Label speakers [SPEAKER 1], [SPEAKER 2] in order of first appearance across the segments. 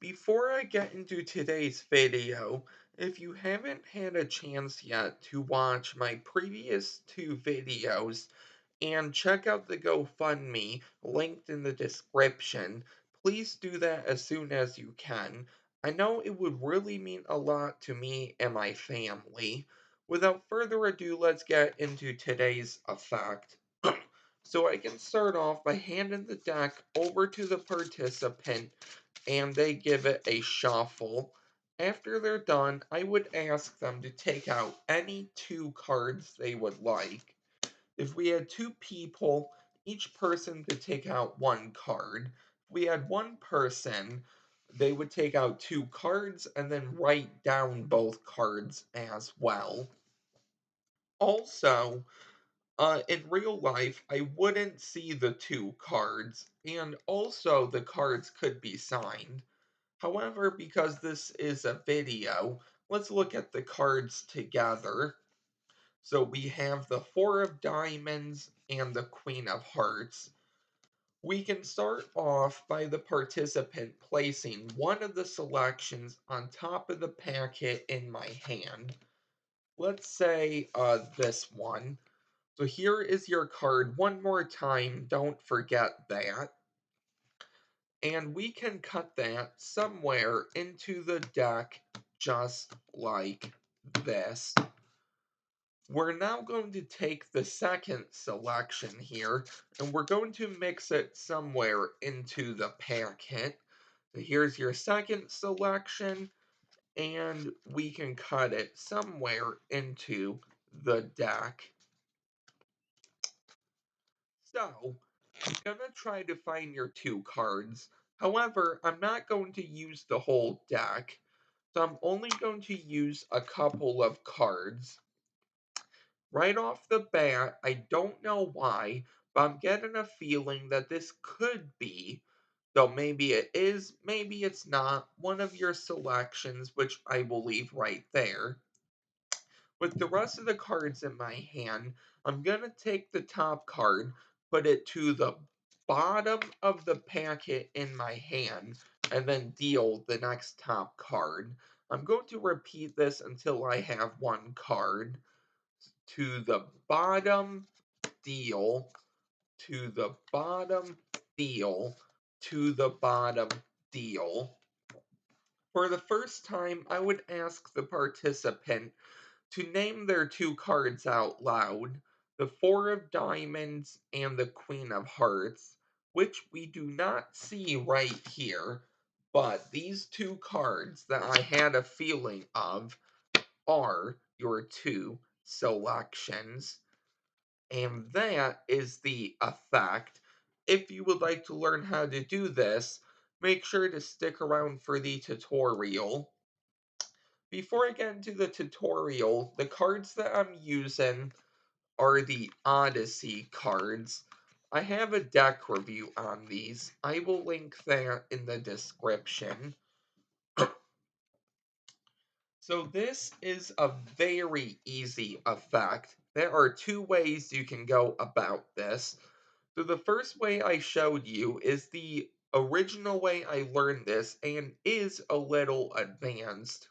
[SPEAKER 1] Before I get into today's video, if you haven't had a chance yet to watch my previous two videos and check out the GoFundMe linked in the description, please do that as soon as you can. I know it would really mean a lot to me and my family. Without further ado, let's get into today's effect. So I can start off by handing the deck over to the participant and they give it a shuffle. After they're done, I would ask them to take out any two cards they would like. If we had two people, each person could take out one card. If we had one person, they would take out two cards and then write down both cards as well. Also, in real life, I wouldn't see the two cards, and also the cards could be signed. However, because this is a video, let's look at the cards together. So we have the Four of Diamonds and the Queen of Hearts. We can start off by the participant placing one of the selections on top of the packet in my hand. Let's say this one. So here is your card one more time, don't forget that. And we can cut that somewhere into the deck just like this. We're now going to take the second selection here and we're going to mix it somewhere into the packet. So here's your second selection and we can cut it somewhere into the deck. So, I'm gonna try to find your two cards. However, I'm not going to use the whole deck, so I'm only going to use a couple of cards. Right off the bat, I don't know why, but I'm getting a feeling that this could be, though maybe it is, maybe it's not, one of your selections, which I will leave right there. With the rest of the cards in my hand, I'm going to take the top card, put it to the bottom of the packet in my hand, and then deal the next top card. I'm going to repeat this until I have one card. To the bottom, deal, to the bottom, deal, to the bottom, deal. For the first time, I would ask the participant to name their two cards out loud, the Four of Diamonds and the Queen of Hearts, which we do not see right here, but these two cards that I had a feeling of are your two selections. And that is the effect. If you would like to learn how to do this, make sure to stick around for the tutorial. Before I get into the tutorial, the cards that I'm using are the Odyssey cards. I have a deck review on these. I will link that in the description. So this is a very easy effect. There are two ways you can go about this. So the first way I showed you is the original way I learned this and is a little advanced.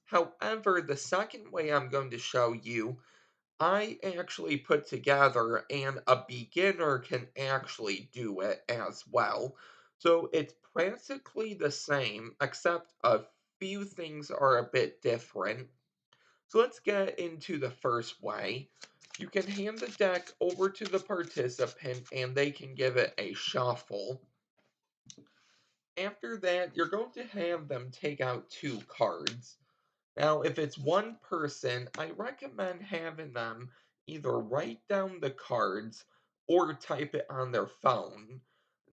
[SPEAKER 1] However, the second way I'm going to show you, I actually put together and a beginner can actually do it as well. So it's practically the same, except a few things are a bit different. So let's get into the first way. You can hand the deck over to the participant and they can give it a shuffle. After that, you're going to have them take out two cards. Now, if it's one person, I recommend having them either write down the cards or type it on their phone.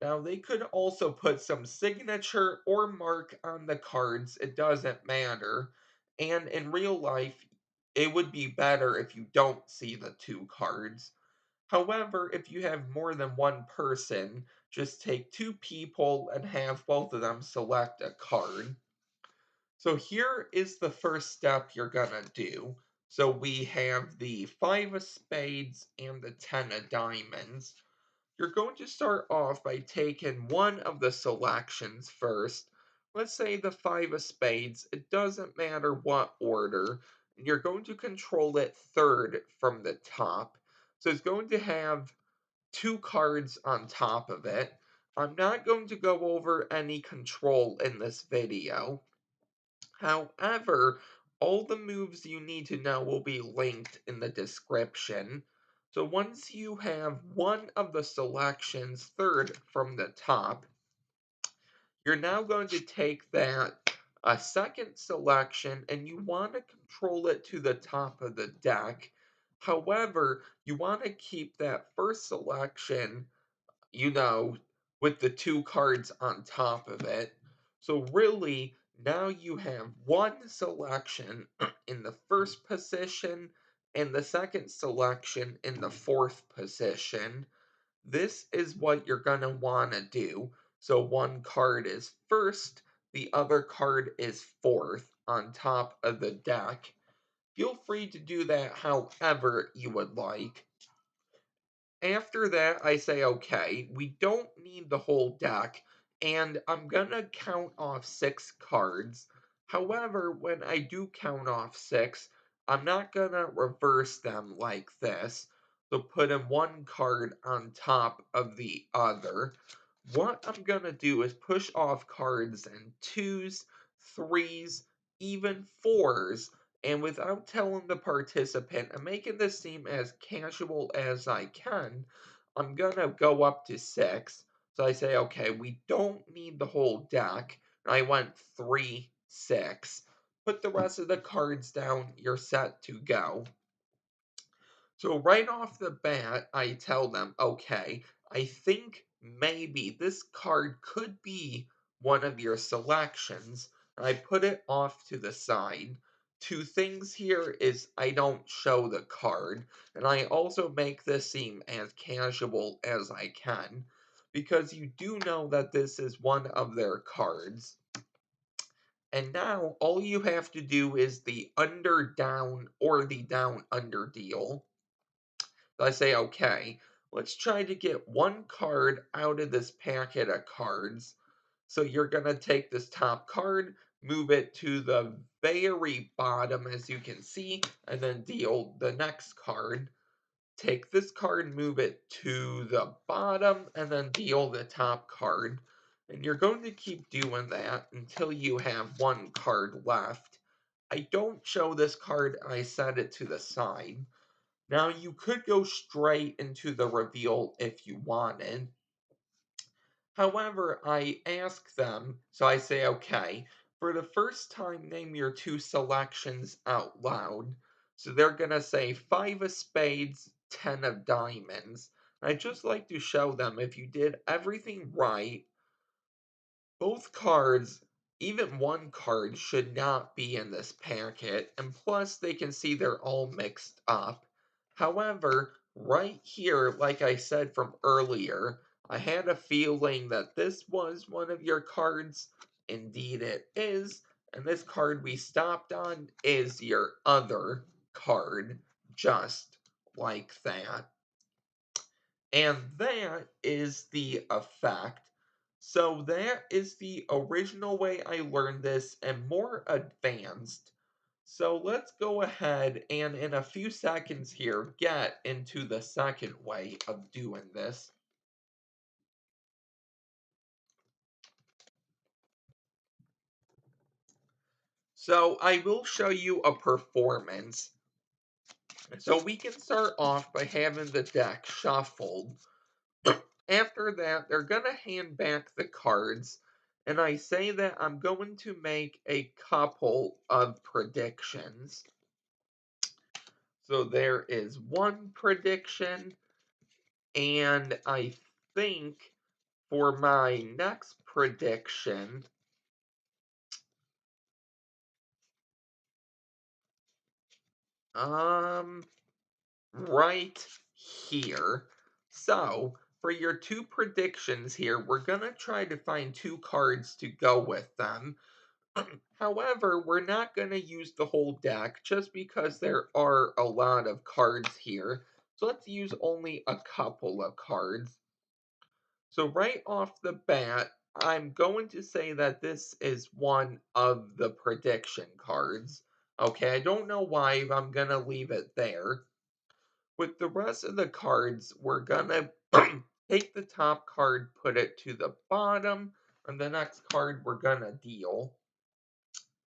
[SPEAKER 1] Now, they could also put some signature or mark on the cards, it doesn't matter. And in real life, it would be better if you don't see the two cards. However, if you have more than one person, just take two people and have both of them select a card. So here is the first step you're gonna do. So we have the five of spades and the 10 of diamonds. You're going to start off by taking one of the selections first. let's say the five of spades, it doesn't matter what order, and you're going to control it third from the top. So it's going to have two cards on top of it. I'm not going to go over any control in this video. However, all the moves you need to know will be linked in the description. So once you have one of the selections third from the top, you're now going to take that a second selection and you want to control it to the top of the deck. However, you want to keep that first selection, you know, with the two cards on top of it. So really, now you have one selection in the first position and the second selection in the fourth position. This is what you're going to want to do. So one card is first, the other card is fourth on top of the deck. Feel free to do that however you would like. After that, I say, okay, we don't need the whole deck, and I'm gonna count off six cards. However, when I do count off six, I'm not gonna reverse them like this. So putting one card on top of the other. What I'm gonna do is push off cards in twos, threes, even fours, and without telling the participant and making this seem as casual as I can, I'm gonna go up to six. So I say, okay, we don't need the whole deck. I went three, six. Put the rest of the cards down, you're set to go. So right off the bat, I tell them, okay, I think maybe this card could be one of your selections. I put it off to the side. Two things here is I don't show the card, and I also make this seem as casual as I can, because you do know that this is one of their cards. And now all you have to do is the under down or the down under deal. I say, okay, let's try to get one card out of this packet of cards. So you're going to take this top card, move it to the very bottom, as you can see, and then deal the next card. Take this card, move it to the bottom, and then deal the top card. And you're going to keep doing that until you have one card left. I don't show this card, I set it to the side. Now, you could go straight into the reveal if you wanted. However, I ask them, so I say, okay, for the first time, name your two selections out loud. So they're going to say five of spades, 10 of diamonds. I just like to show them if you did everything right, both cards, even one card, should not be in this packet, and plus they can see they're all mixed up. However, right here, like I said from earlier, I had a feeling that this was one of your cards. Indeed it is, and this card we stopped on is your other card, just like that. And that is the effect. So that is the original way I learned this and more advanced. So let's go ahead and in a few seconds here get into the second way of doing this. So I will show you a performance. So we can start off by having the deck shuffled. After that, they're going to hand back the cards, and I say that I'm going to make a couple of predictions. So there is one prediction, and I think for my next prediction, um, right here. So, for your two predictions here, we're gonna try to find two cards to go with them. However, we're not going to use the whole deck just because there are a lot of cards here. So let's use only a couple of cards. So right off the bat, I'm going to say that this is one of the prediction cards. Okay, I don't know why, but I'm gonna leave it there. With the rest of the cards, we're gonna take the top card, put it to the bottom, and the next card we're gonna deal.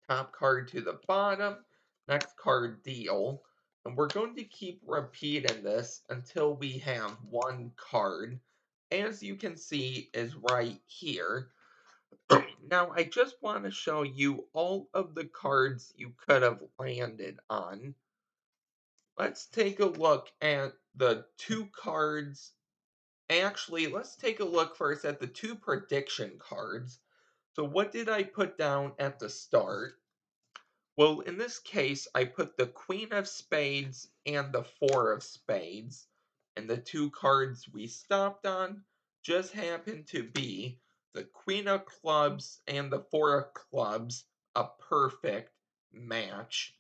[SPEAKER 1] Top card to the bottom, next card deal. And we're going to keep repeating this until we have one card. As you can see is right here. Now, I just want to show you all of the cards you could have landed on. Let's take a look at the two cards. Actually, let's take a look first at the two prediction cards. So, what did I put down at the start? Well, in this case, I put the Queen of Spades and the Four of Spades, and the two cards we stopped on just happened to be the Queen of Clubs and the Four of Clubs, a perfect match.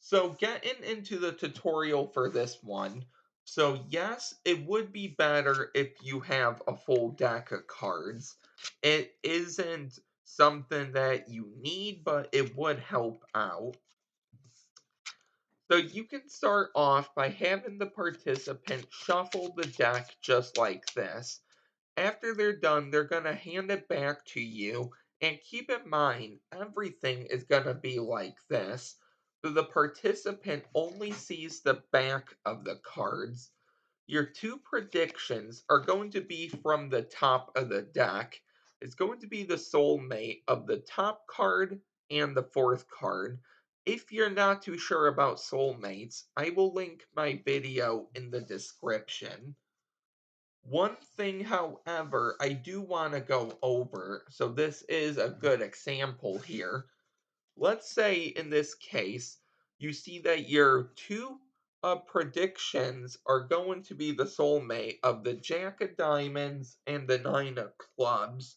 [SPEAKER 1] So getting into the tutorial for this one, so yes, it would be better if you have a full deck of cards. It isn't something that you need, but it would help out. So you can start off by having the participant shuffle the deck just like this. After they're done, they're going to hand it back to you. And keep in mind, everything is going to be like this. So the participant only sees the back of the cards. Your two predictions are going to be from the top of the deck. It's going to be the soulmate of the top card and the fourth card. If you're not too sure about soulmates, I will link my video in the description. One thing, however, I do want to go over, so this is a good example here. Let's say in this case, you see that your two predictions are going to be the soulmate of the Jack of Diamonds and the Nine of Clubs,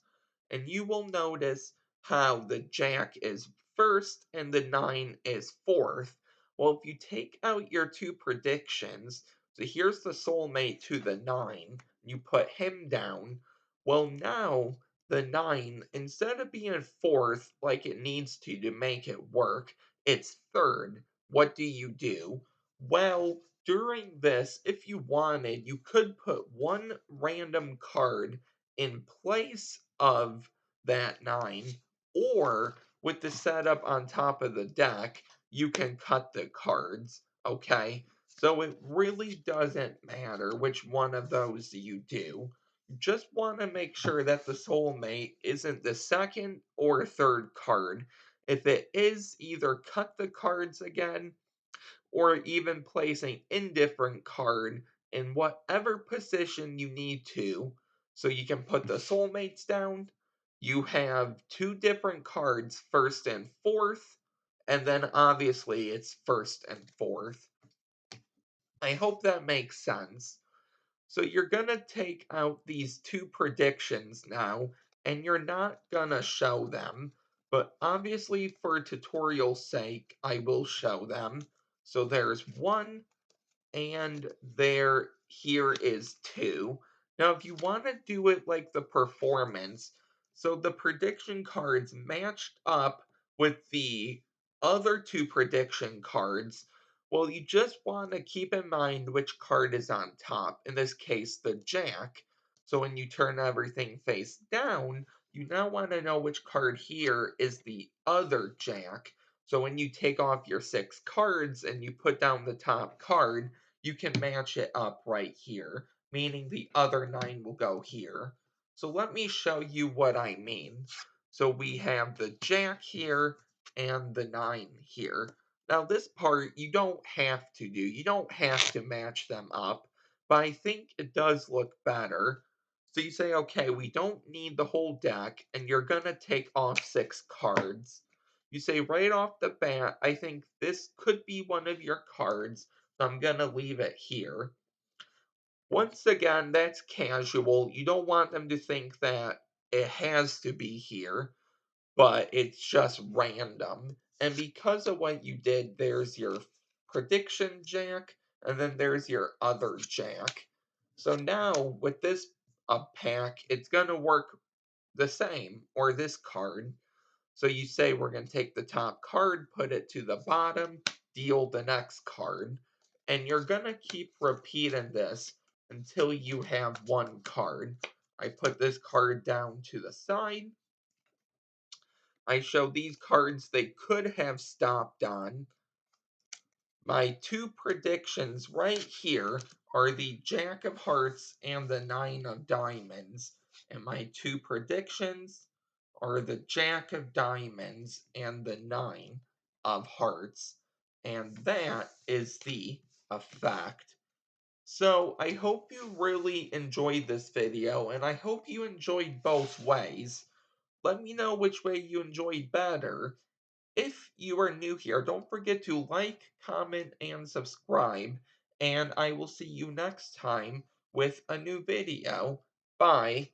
[SPEAKER 1] and you will notice how the Jack is first and the Nine is fourth. Well, if you take out your two predictions, so here's the soulmate to the Nine, you put him down. Well, now the 9, instead of being fourth like it needs to make it work, it's third. What do you do? Well, during this, if you wanted, you could put one random card in place of that 9, or with the setup on top of the deck, you can cut the cards, okay? So it really doesn't matter which one of those you do. Just want to make sure that the soulmate isn't the second or third card. If it is, either cut the cards again or even place an indifferent card in whatever position you need to so you can put the soulmates down. You have two different cards, first and fourth, and then obviously it's first and fourth. I hope that makes sense. So you're going to take out these two predictions now, and you're not going to show them. But obviously, for tutorial's sake, I will show them. So there's one, and here is two. Now, if you want to do it like the performance, so the prediction cards matched up with the other two prediction cards, well, you just want to keep in mind which card is on top. In this case, the Jack. So when you turn everything face down, you now want to know which card here is the other Jack. So when you take off your 6 cards and you put down the top card, you can match it up right here, meaning the other 9 will go here. So let me show you what I mean. So we have the Jack here and the 9 here. Now this part you don't have to do. You don't have to match them up, but I think it does look better. So you say, okay, we don't need the whole deck, and you're going to take off 6 cards. You say right off the bat, I think this could be one of your cards, so I'm going to leave it here. Once again, that's casual. You don't want them to think that it has to be here, but it's just random. And because of what you did, there's your prediction jack, and then there's your other jack. So now with this pack, it's going to work the same, or this card. So you say we're going to take the top card, put it to the bottom, deal the next card, and you're going to keep repeating this until you have one card. I put this card down to the side. I show these cards they could have stopped on. My two predictions right here are the Jack of Hearts and the Nine of Diamonds. And my two predictions are the Jack of Diamonds and the Nine of Hearts. And that is the effect. So I hope you really enjoyed this video, and I hope you enjoyed both ways. Let me know which way you enjoyed better. If you are new here, don't forget to like, comment, and subscribe, and I will see you next time with a new video. Bye.